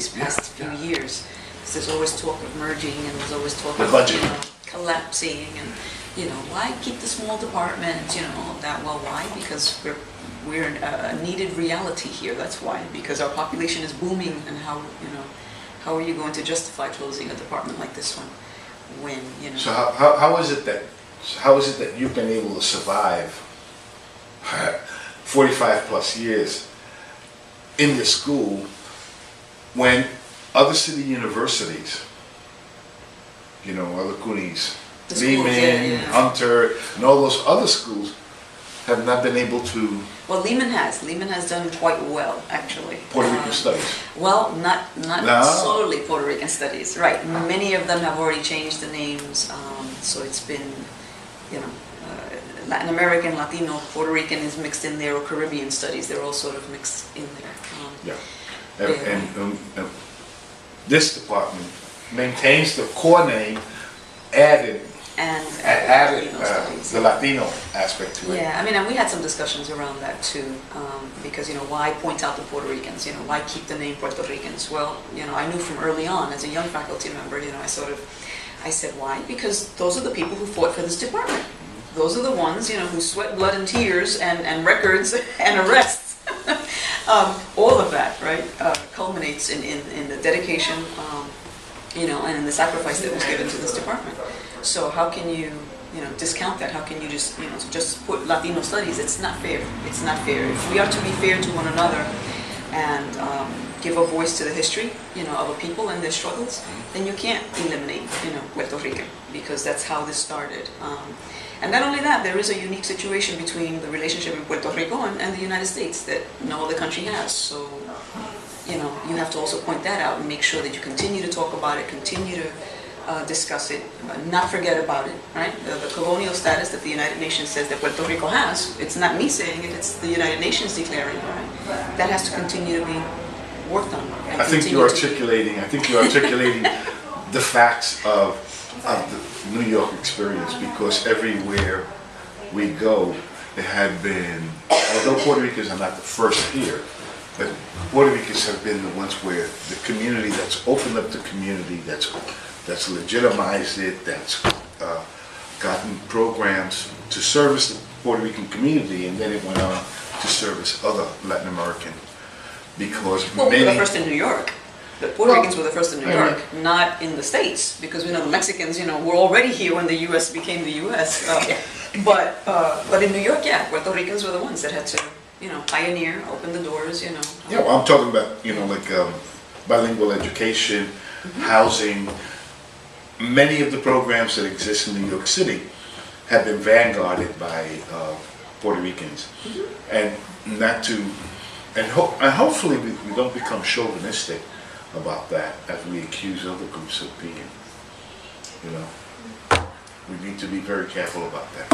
these past few years. Because there's always talk of merging, and there's always talk The of, budget. collapsing, and, why keep the small departments, all of that? Well, why? Because we're a needed reality here, that's why. Because our population is booming, and how are you going to justify closing a department like this one when, So how is it that you've been able to survive 45 plus years in this school when other city universities, other CUNYs, The schools, Lehman, yeah. Hunter, and all those other schools have not been able to Well, Lehman has done quite well, actually. Puerto Rican studies? Well, not No. solely Puerto Rican studies, right. Many of them have already changed the names, so it's been, Latin American, Latino, Puerto Rican is mixed in there, or Caribbean studies, they're all sort of mixed in there. Yeah. And this department maintains the core name, added And Latino studies. the Latino aspect to it. Yeah, I mean, and we had some discussions around that too, because, why point out the Puerto Ricans, why keep the name Puerto Ricans? Well, I knew from early on, as a young faculty member, I said, why? Because those are the people who fought for this department. Those are the ones, who sweat blood and tears and records and arrests. All of that, right, culminates in the dedication, and in the sacrifice that was given to this department. So how can you, discount that? How can you just put Latino studies? It's not fair. It's not fair. If we are to be fair to one another and give a voice to the history, of a people and their struggles, then you can't eliminate, Puerto Rican, because that's how this started. And not only that, there is a unique situation between the relationship in Puerto Rico and the United States that no other country has. So, you have to also point that out and make sure that you continue to talk about it, continue to discuss it, not forget about it, right? The colonial status that the United Nations says that Puerto Rico has, it's not me saying it, it's the United Nations declaring it, right? That has to continue to be worked on. I think you're articulating the facts of the New York experience, because everywhere we go, there had been, although Puerto Ricans are not the first here, but Puerto Ricans have been the ones where the community that's opened up the community, that's legitimized it, that's gotten programs to service the Puerto Rican community, and then it went on to service other Latin American, because we were the many... first in New York. The Puerto Ricans were the first in New York, not in the States, because we know the Mexicans, were already here when the U.S. became the U.S. But in New York, yeah, Puerto Ricans were the ones that had to, pioneer, open the doors, Yeah, well, I'm talking about, bilingual education, housing. Many of the programs that exist in New York City have been vanguarded by Puerto Ricans, and hopefully we don't become chauvinistic about that as we accuse other groups of being. We need to be very careful about that.